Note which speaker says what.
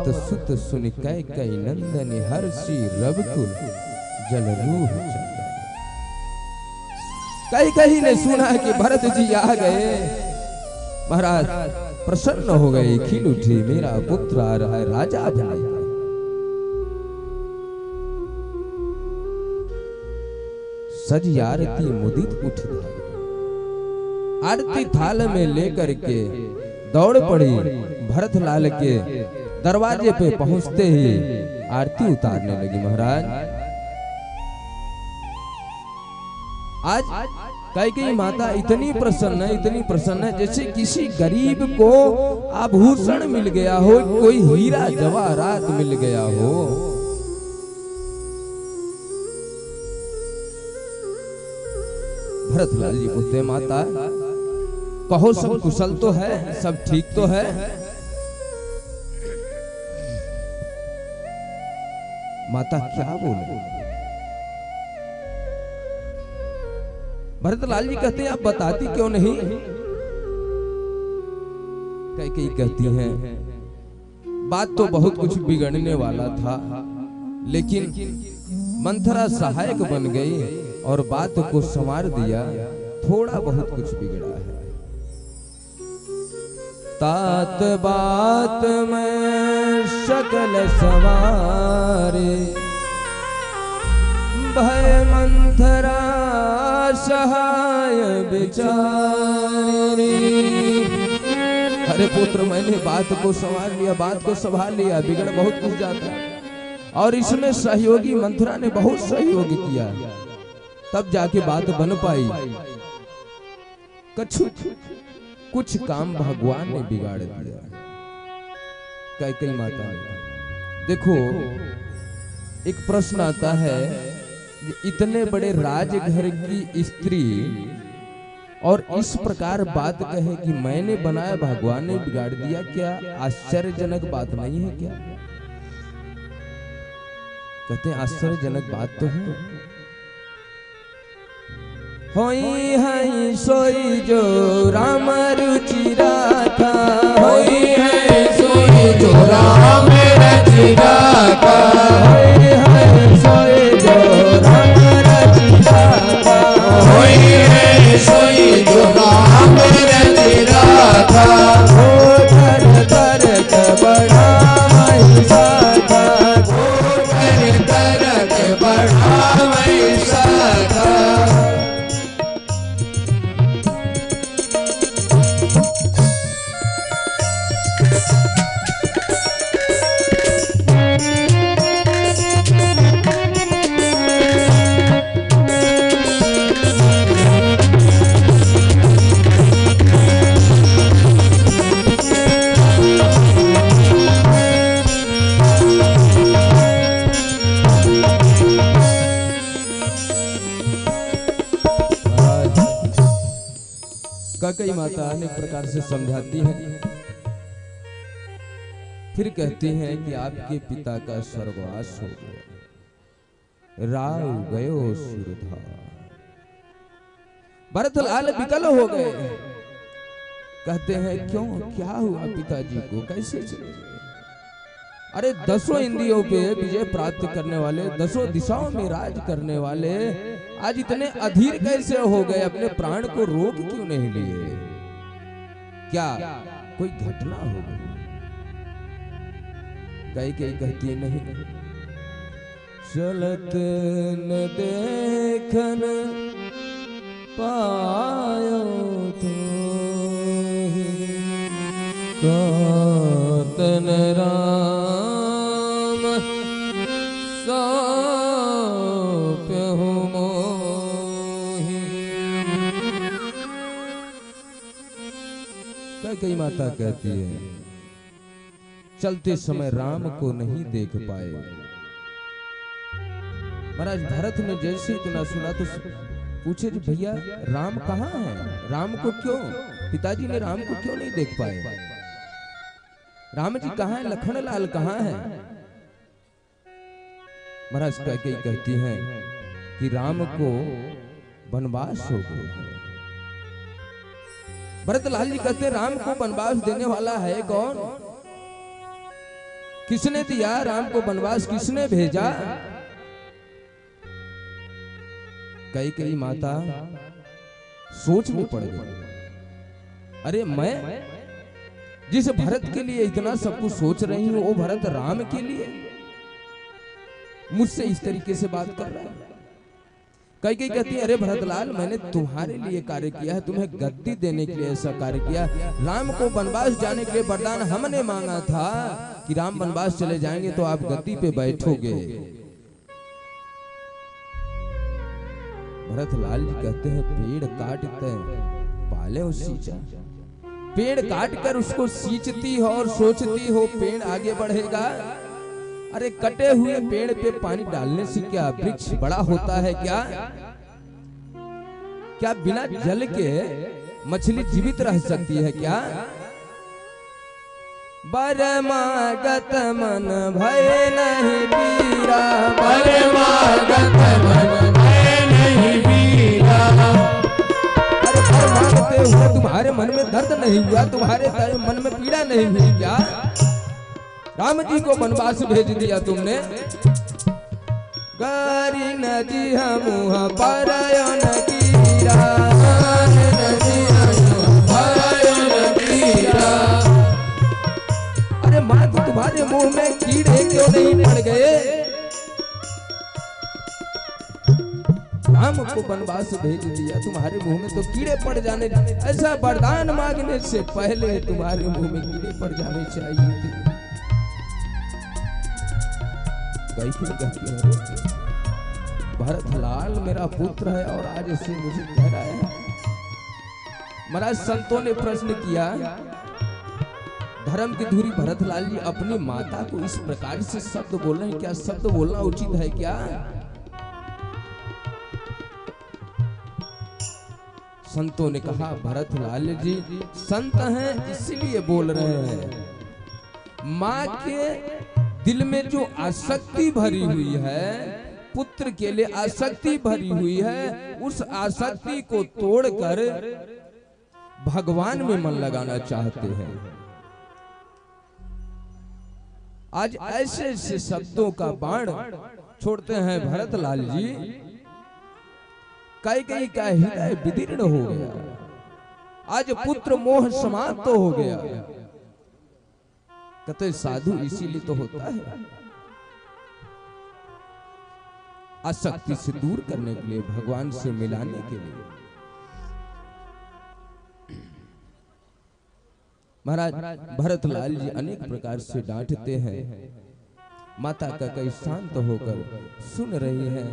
Speaker 1: आवत सुत सुन कई नंदन हर्षि रघुकुल जल रूह चंदन। कई ने सुना कि भरत जी आ गए, महाराज प्रसन्न हो गए, खिल उठे, मेरा पुत्र आ रहा है, राजा बने। सजी आरती मुदित उठ धाई, आरती थाल में लेकर के दौड़ पड़ी। भरत लाल के दरवाजे पे पहुंचते ही आरती उतारने लगी। महाराज आज कैकेयी माता इतनी प्रसन्न है जैसे किसी गरीब को आभूषण मिल गया हो, कोई हीरा जवाहरात मिल गया हो। भरतलाल जी पूछते, माता कहो सब कुशल तो है, सब ठीक तो है? माता क्या बोले? भरतलाल जी कहते हैं, आप बताती क्यों नहीं? कैकेयी कहती हैं, बात तो बहुत कुछ बिगड़ने वाला था, लेकिन मंथरा सहायक बन गई और बात को संवार दिया। थोड़ा बहुत कुछ बिगड़ा है। तात बात में शकल सवारे, भय मंथरा सहाय बिचारी। अरे पुत्र, मैंने बात को संभाल लिया, बात को संभाल लिया, बिगड़ बहुत कुछ जाता है। और इसमें सहयोगी मंथरा ने बहुत सहयोग किया, तब जाके बात बन पाई। कुछ काम भगवान ने बिगाड़ दिया। कैकेयी माता ने देखो, एक प्रश्न आता है, इतने बड़े राजघर की स्त्री और इस प्रकार बात कहे कि मैंने बनाया, भगवान ने बिगाड़ दिया, क्या आश्चर्यजनक बात नहीं है क्या? कहते हैं आश्चर्यजनक बात तो है। होई है सोई जो राम रुचि राखा,
Speaker 2: होई है सोई जो राम रुचि राखा,
Speaker 1: होई है सोई जो राम रुचि राखा,
Speaker 2: होई है सोई जो राम रुचि राखा।
Speaker 1: हो कर तरक बढ़ा वही साखा,
Speaker 2: हो कर तरक बढ़ा वही साखा।
Speaker 1: कैकेयी माता अनेक प्रकार से समझाती है, फिर कहती हैं कि आपके पिता का स्वर्गवास हो गया, राव गयो सुरधा। भरतलाल विकल हो गए, कहते हैं क्यों, क्या हुआ पिताजी को, कैसे चले? अरे 10 इंद्रियों पे विजय प्राप्त करने वाले, 10 दिशाओं में राज करने वाले आज इतने अधीर कैसे हो गए? अपने प्राण को रोक क्यों नहीं लिए? क्या कोई घटना हो गई? कैकेयी कहती नहीं, चलत न देखन पायो तो तन राम सौंप्यहु मोहि। कैकेयी माता कहती है, चलते समय राम को नहीं देख पाए। महाराज भरत ने जैसे इतना सुना तो पूछे, भैया राम कहाँ है? राम को क्यों, पिताजी ने राम को क्यों नहीं देख पाए? राम जी कहाँ है? लखन लाल कहाँ है? महाराज कैकेयी कहती हैं कि राम को वनवास हो गया है। भरतलाल जी कहते, राम को वनवास देने वाला है कौन? किसने दिया राम को वनवास, किसने भेजा? कई माता सोच में पड़ गई। अरे मैं जिस भरत के लिए इतना सब कुछ सोच रही हूं, वो भरत राम के लिए मुझसे इस तरीके से बात कर रहा है। कई कहती है, अरे भरतलाल, मैंने तुम्हारे लिए कार्य किया है, तुम्हें गद्दी देने के लिए ऐसा कार्य किया। राम को वनवास जाने के लिए वरदान हमने मांगा था कि राम वनवास चले जाएंगे तो आप गद्दी पे बैठोगे। भरतलाल जी कहते हैं, पेड़ काटते पाले और सींचा। पेड़ काट कर उसको सींचती हो और सोचती हो पेड़ आगे बढ़ेगा। अरे कटे हुए पेड़ पे पानी डालने से क्या वृक्ष बड़ा होता है? क्या क्या बिना जल के मछली जीवित रह सकती है? क्या बरमागत मन भय नहीं पीरा,
Speaker 2: परमागत मन भय नहीं पीरा।
Speaker 1: अरे बर मांगते हुए तुम्हारे मन में दर्द नहीं हुआ, तुम्हारे मन में पीड़ा नहीं हुई क्या? राम जी को वनवास भेज दिया तुमने। गारी नदी मुँह परयन कीरा, अरे माँ तो तुम्हारे मुंह में कीड़े क्यों नहीं पड़ गए? राम को वनवास भेज दिया, तुम्हारे मुंह में तो कीड़े पड़ जाने, ऐसा वरदान मांगने से पहले तुम्हारे मुंह में कीड़े पड़ जाने चाहिए थे। भरतलाल मेरा पुत्र है और आज इसे मुझे कह रहा है। महाराज संतों ने प्रश्न किया, धर्म की धुरी भरतलाल जी अपनी माता को इस प्रकार से शब्द बोल रहे हैं, क्या शब्द बोलना उचित है क्या? संतों ने कहा, भरतलाल जी संत हैं इसलिए बोल रहे हैं। माँ के दिल में जो आसक्ति भरी हुई है, पुत्र के लिए आसक्ति भरी हुई है, उस आसक्ति को तोड़कर भगवान में मन लगाना चाहते हैं। आज ऐसे ऐसे शब्दों का बाण छोड़ते हैं भरतलाल जी। कई का हृदय विदीर्ण हो गया। आज पुत्र मोह समाप्त हो गया। कहते साधु इसीलिए तो होता है, आसक्ति से दूर करने के लिए, भगवान से मिलाने के लिए। महाराज भरतलाल जी अनेक प्रकार से डांटते हैं। माता का कई शांत होकर सुन रही है।